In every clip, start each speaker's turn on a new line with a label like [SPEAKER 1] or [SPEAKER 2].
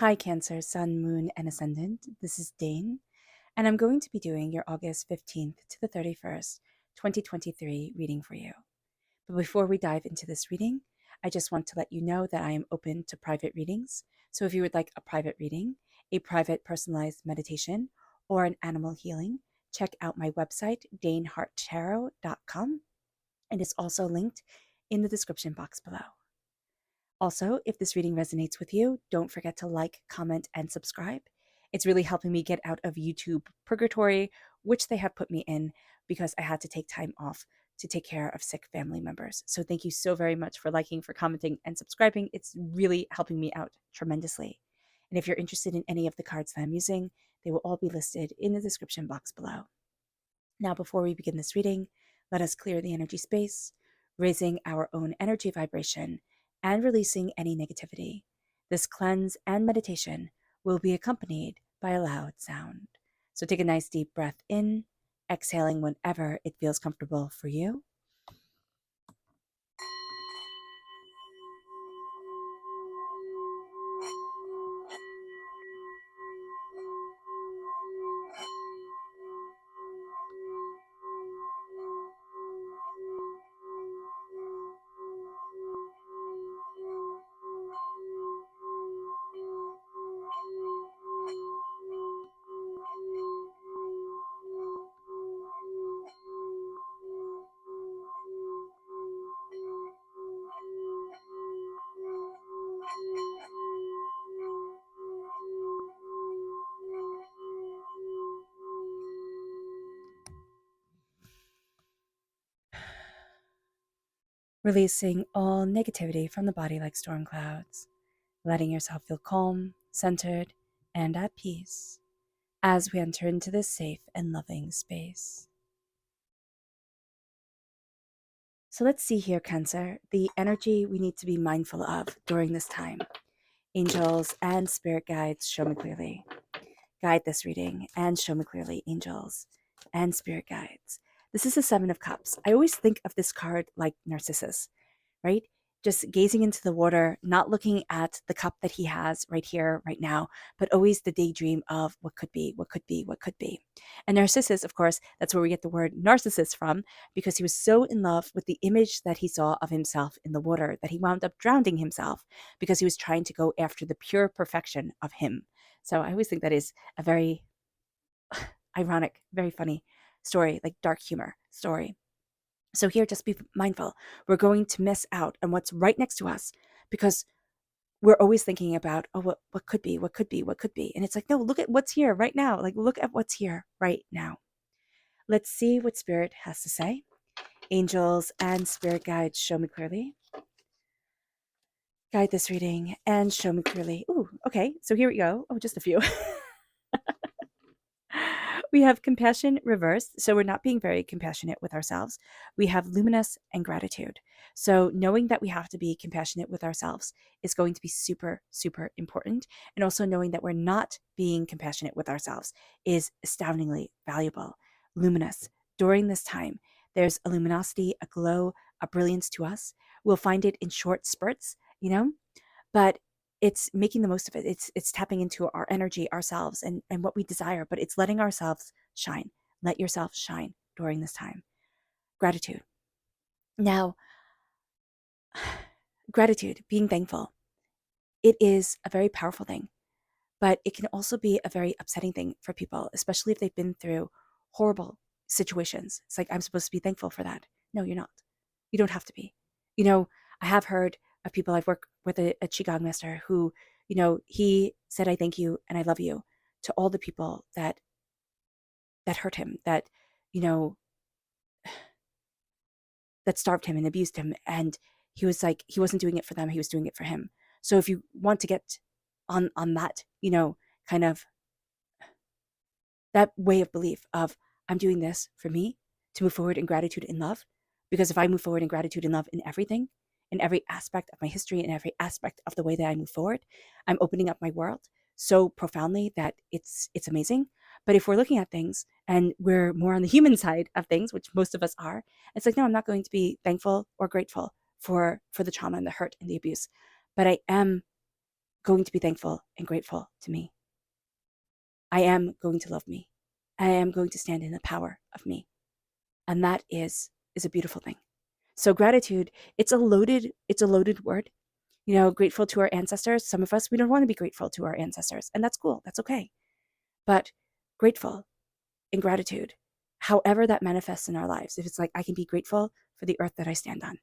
[SPEAKER 1] Hi, Cancer, Sun, Moon, and Ascendant. This is Dane, and I'm going to be doing your August 15th to the 31st, 2023 reading for you. But before we dive into this reading, I just want to let you know that I am open to private readings. So if you would like a private reading, a private personalized meditation, or an animal healing, check out my website, daneharttarot.com, and it's also linked in the description box below. Also, if this reading resonates with you, don't forget to like, comment, and subscribe. It's really helping me get out of YouTube purgatory, which they have put me in because I had to take time off to take care of sick family members. So thank you so very much for liking, for commenting, and subscribing. It's really helping me out tremendously. And if you're interested in any of the cards that I'm using, they will all be listed in the description box below. Now, before we begin this reading, let us clear the energy space, raising our own energy vibration and releasing any negativity. This cleanse and meditation will be accompanied by a loud sound. So take a nice deep breath in, exhaling whenever it feels comfortable for you. Releasing all negativity from the body like storm clouds, letting yourself feel calm, centered, and at peace as we enter into this safe and loving space. So let's see here, Cancer, the energy we need to be mindful of during this time. Angels and spirit guides, show me clearly. Guide this reading and show me clearly, angels and spirit guides. This is the Seven of Cups. I always think of this card like Narcissus, right? Just gazing into the water, not looking at the cup that he has right here, right now, but always the daydream of what could be, what could be, what could be. And Narcissus, of course, that's where we get the word narcissist from, because he was so in love with the image that he saw of himself in the water that he wound up drowning himself because he was trying to go after the pure perfection of him. So I always think that is a very ironic, very funny story, like dark humor story. So here, just be mindful. We're going to miss out on what's right next to us because we're always thinking about, oh, what could be, what could be, what could be. And it's like, no, look at what's here right now. Like, look at what's here right now. Let's see what Spirit has to say. Angels and Spirit guides, show me clearly. Guide this reading and show me clearly. Ooh, okay. So here we go. Oh, just a few. We have compassion reversed, so we're not being very compassionate with ourselves. We have luminous and gratitude. So knowing that we have to be compassionate with ourselves is going to be super, super important. And also knowing that we're not being compassionate with ourselves is astoundingly valuable. Luminous. During this time, there's a luminosity, a glow, a brilliance to us. We'll find it in short spurts, but it's making the most of it. It's tapping into our energy, ourselves, and what we desire, but it's letting ourselves shine. Let yourself shine during this time. Gratitude. Now, gratitude, being thankful, it is a very powerful thing, but it can also be a very upsetting thing for people, especially if they've been through horrible situations. It's like, I'm supposed to be thankful for that. No, you're not. You don't have to be. I have heard of people. I've worked with a Qigong master who, he said, I thank you and I love you to all the people that hurt him, you know, that starved him and abused him. And he was like, he wasn't doing it for them. He was doing it for him. So if you want to get on that, kind of that way of belief of, I'm doing this for me to move forward in gratitude and love. Because if I move forward in gratitude and love in everything, in every aspect of my history, in every aspect of the way that I move forward, I'm opening up my world so profoundly that it's amazing. But if we're looking at things and we're more on the human side of things, which most of us are, it's like, no, I'm not going to be thankful or grateful for the trauma and the hurt and the abuse. But I am going to be thankful and grateful to me. I am going to love me. I am going to stand in the power of me. And that is a beautiful thing. So gratitude, it's a loaded word. Grateful to our ancestors. Some of us, we don't want to be grateful to our ancestors, and that's cool. That's okay. But grateful and gratitude, however that manifests in our lives. If it's like, I can be grateful for the earth that I stand on.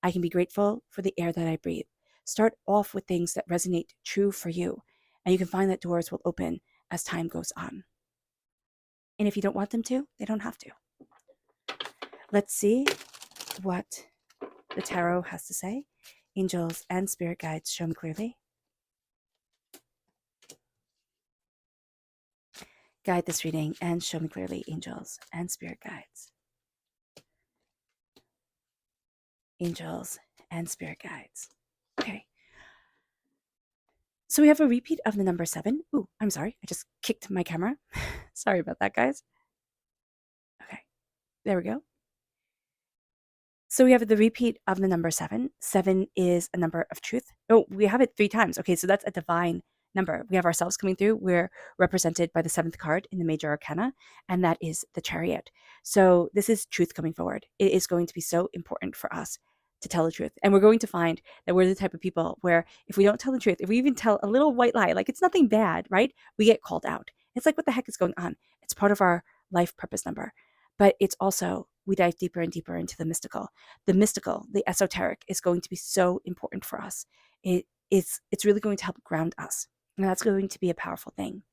[SPEAKER 1] I can be grateful for the air that I breathe. Start off with things that resonate true for you, and you can find that doors will open as time goes on. And if you don't want them to, they don't have to. Let's see what the tarot has to say. Angels and spirit guides, show me clearly. Guide this reading and show me clearly, angels and spirit guides. Angels and spirit guides. Okay. So we have a repeat of the number 7. Ooh, I'm sorry. I just kicked my camera. Sorry about that, guys. Okay. There we go. So we have the repeat of the number 7. 7 is a number of truth. Oh, we have it 3 times. Okay, so that's a divine number. We have ourselves coming through. We're represented by the 7th card in the major arcana, and that is the chariot. So this is truth coming forward. It is going to be so important for us to tell the truth. And we're going to find that we're the type of people where if we don't tell the truth, if we even tell a little white lie, like it's nothing bad, right? We get called out. It's like, what the heck is going on? It's part of our life purpose number. But it's also, we dive deeper and deeper into the mystical. The mystical, the esoteric is going to be so important for us. It's really going to help ground us. And that's going to be a powerful thing.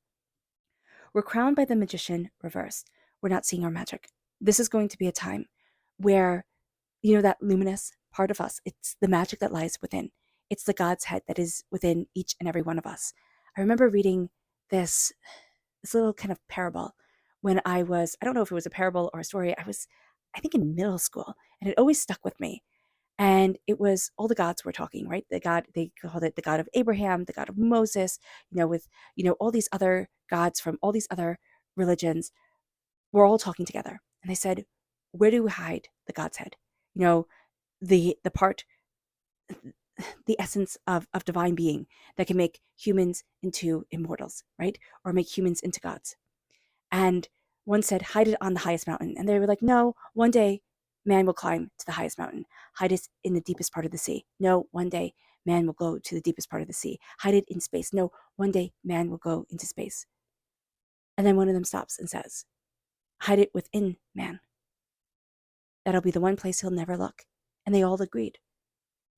[SPEAKER 1] We're crowned by the magician reversed. We're not seeing our magic. This is going to be a time where, that luminous part of us, it's the magic that lies within. It's the God's head that is within each and every one of us. I remember reading this little kind of parable when I don't know if it was a parable or a story. I think in middle school, and it always stuck with me. And it was all the gods were talking, right? They called it the God of Abraham, the God of Moses, with, all these other gods from all these other religions were all talking together. And they said, where do we hide the God's head? The part, the essence of divine being that can make humans into immortals, right? Or make humans into gods. And one said, hide it on the highest mountain. And they were like, no, one day man will climb to the highest mountain. Hide it in the deepest part of the sea. No, one day man will go to the deepest part of the sea. Hide it in space. No, one day man will go into space. And then one of them stops and says, hide it within man. That'll be the one place he'll never look. And they all agreed.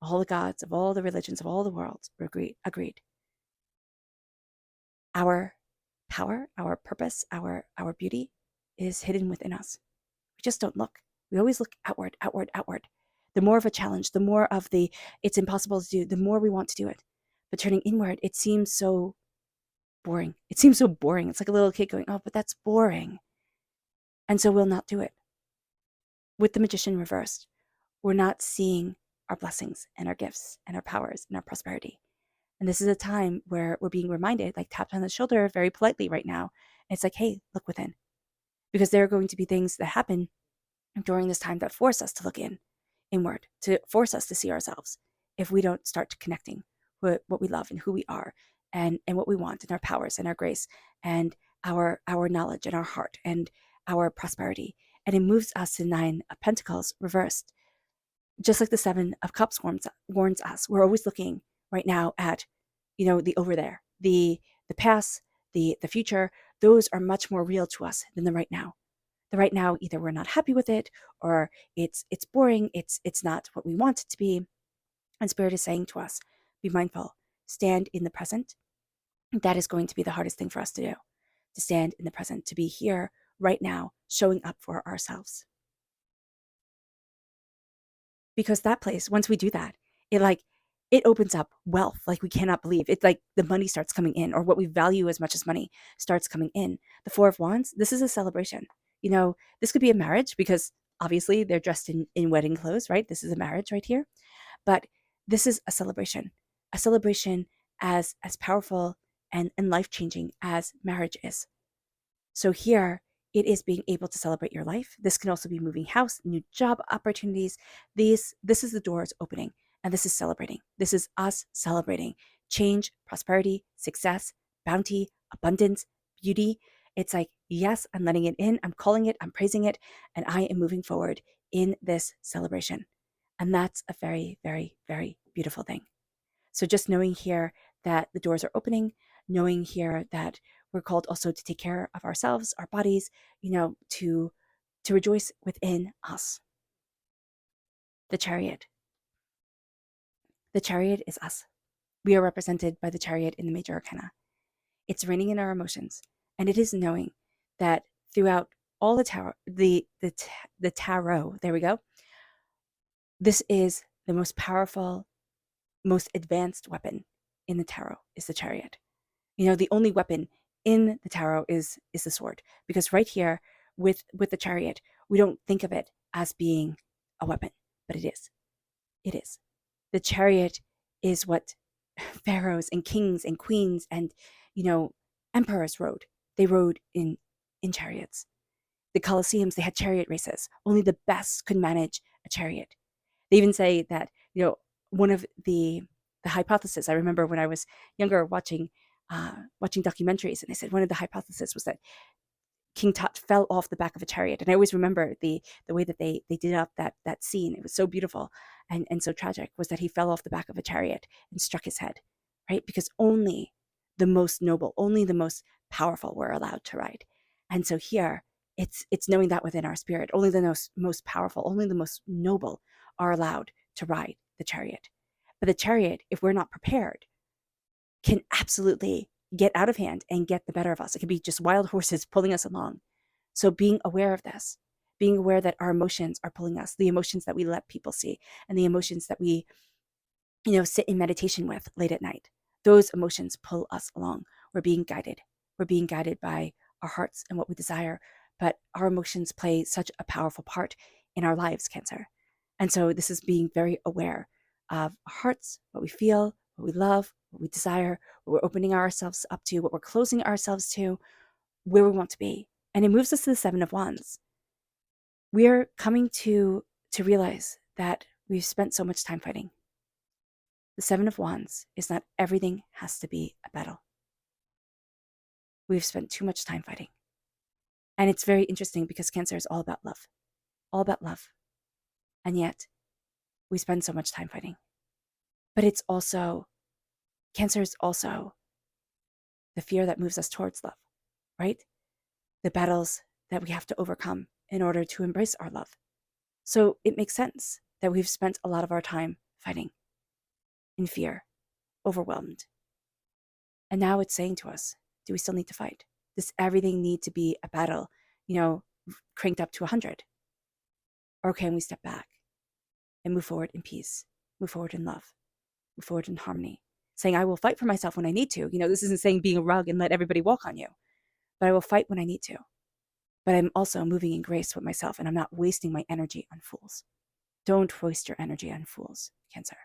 [SPEAKER 1] All the gods of all the religions of all the worlds agreed. Our power, our purpose, our beauty is hidden within us. We just don't look. We always look outward, outward, outward. The more of a challenge, the more of the it's impossible to do, the more we want to do it. But turning inward, it seems so boring. It seems so boring. It's like a little kid going, oh, but that's boring. And so we'll not do it. With the magician reversed, we're not seeing our blessings and our gifts and our powers and our prosperity. And this is a time where we're being reminded, like tapped on the shoulder very politely right now. And it's like, hey, look within. Because there are going to be things that happen during this time that force us to look inward, to force us to see ourselves if we don't start connecting with what we love and who we are and what we want and our powers and our grace and our knowledge and our heart and our prosperity. And it moves us to 9 of Pentacles reversed. Just like the 7 of Cups warns us, we're always looking right now at, the over there, the past, the future. Those are much more real to us than the right now. The right now, either we're not happy with it or it's boring. It's not what we want it to be. And Spirit is saying to us, be mindful, stand in the present. That is going to be the hardest thing for us to do, to stand in the present, to be here right now, showing up for ourselves. Because that place, once we do that, it opens up wealth like we cannot believe. It's like the money starts coming in, or what we value as much as money starts coming in. The 4 of Wands, this is a celebration. This could be a marriage because obviously they're dressed in wedding clothes, right? This is a marriage right here. But this is a celebration as powerful and life-changing as marriage is. So here, it is being able to celebrate your life. This can also be moving house, new job opportunities. This is the doors opening, and this is celebrating. This is us celebrating change, prosperity, success, bounty, abundance, beauty. It's like, yes, I'm letting it in, I'm calling it, I'm praising it, and I am moving forward in this celebration. And that's a very, very, very beautiful thing. So just knowing here that the doors are opening, knowing here that we're called also to take care of ourselves, our bodies, to rejoice within us. The chariot. The chariot is us. We are represented by the chariot in the major arcana. It's reigning in our emotions, and it is knowing that throughout all the tarot, the tarot, there we go. This is the most powerful, most advanced weapon in the tarot is the chariot. The only weapon in the tarot is the sword, because right here with the chariot, we don't think of it as being a weapon, but it is. It is. The chariot is what pharaohs and kings and queens and emperors rode. They rode in chariots. The Colosseums, they had chariot races. Only the best could manage a chariot. They even say that one of the hypotheses, I remember when I was younger watching documentaries, and they said one of the hypotheses was that King Tut fell off the back of a chariot. And I always remember the way that they did up that scene. It was so beautiful and so tragic, was that he fell off the back of a chariot and struck his head, right? Because only the most noble, only the most powerful were allowed to ride. And so here, it's knowing that within our spirit, only the most powerful, only the most noble are allowed to ride the chariot. But the chariot, if we're not prepared, can absolutely get out of hand and get the better of us. It can be just wild horses pulling us along. So being aware of this, being aware that our emotions are pulling us, the emotions that we let people see, and the emotions that we, sit in meditation with late at night, those emotions pull us along. We're being guided. We're being guided by our hearts and what we desire. But our emotions play such a powerful part in our lives, Cancer. And so this is being very aware of our hearts, what we feel, what we love, what we desire, what we're opening ourselves up to, what we're closing ourselves to, where we want to be. And it moves us to the Seven of Wands. We're coming to realize that we've spent so much time fighting. The Seven of Wands is not everything has to be a battle. We've spent too much time fighting. And it's very interesting because Cancer is all about love. All about love. And yet, we spend so much time fighting. But it's also, Cancer is also the fear that moves us towards love, right? The battles that we have to overcome in order to embrace our love. So it makes sense that we've spent a lot of our time fighting, in fear, overwhelmed. And now it's saying to us, do we still need to fight? Does everything need to be a battle, cranked up to 100? Or can we step back and move forward in peace, move forward in love, move forward in harmony, saying, I will fight for myself when I need to. This isn't saying being a rug and let everybody walk on you, but I will fight when I need to. But I'm also moving in grace with myself, and I'm not wasting my energy on fools. Don't waste your energy on fools, Cancer.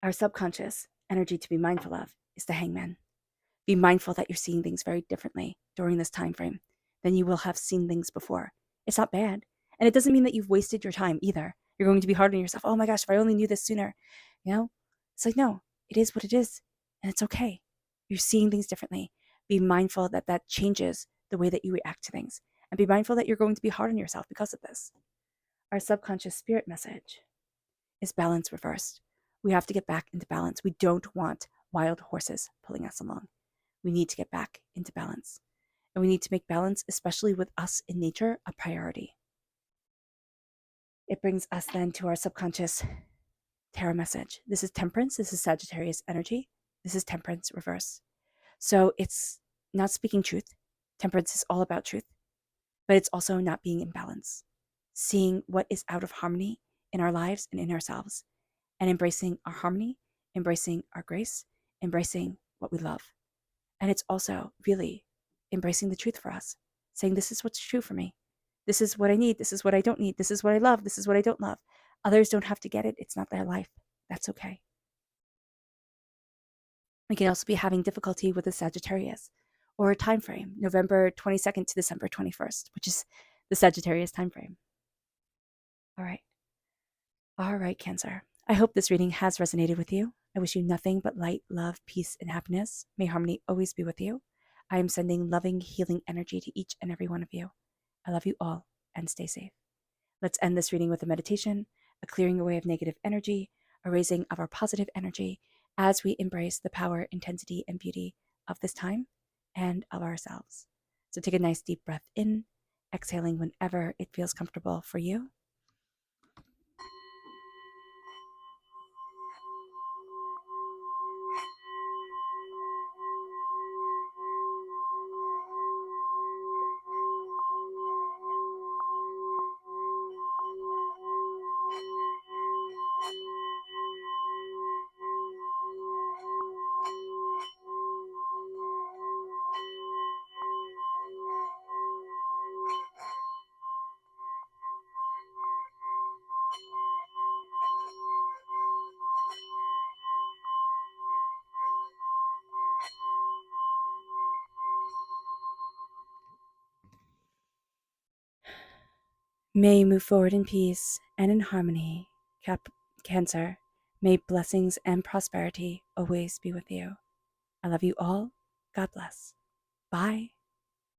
[SPEAKER 1] Our subconscious energy to be mindful of is the Hangman. Be mindful that you're seeing things very differently during this time frame than you will have seen things before. It's not bad. And it doesn't mean that you've wasted your time either. You're going to be hard on yourself. Oh my gosh, if I only knew this sooner. It's like, no, it is what it is. And it's okay. You're seeing things differently. Be mindful that changes the way that you react to things. And be mindful that you're going to be hard on yourself because of this. Our subconscious spirit message is balance reversed. We have to get back into balance. We don't want wild horses pulling us along. We need to get back into balance. And we need to make balance, especially with us in nature, a priority. It brings us then to our subconscious tarot message. This is Temperance. This is Sagittarius energy. This is Temperance reverse. So it's not speaking truth. Temperance is all about truth, but it's also not being in balance. Seeing what is out of harmony in our lives and in ourselves, and embracing our harmony, embracing our grace, embracing what we love. And it's also really embracing the truth for us, saying this is what's true for me. This is what I need. This is what I don't need. This is what I love. This is what I don't love. Others don't have to get it. It's not their life. That's okay. We can also be having difficulty with the Sagittarius or a time frame, November 22nd to December 21st, which is the Sagittarius time frame. All right, Cancer. I hope this reading has resonated with you. I wish you nothing but light, love, peace, and happiness. May harmony always be with you. I am sending loving, healing energy to each and every one of you. I love you all, and stay safe. Let's end this reading with a meditation, a clearing away of negative energy, a raising of our positive energy as we embrace the power, intensity, and beauty of this time and of ourselves. So take a nice deep breath in, exhaling whenever it feels comfortable for you. May you move forward in peace and in harmony. Cancer, may blessings and prosperity always be with you. I love you all. God bless. Bye.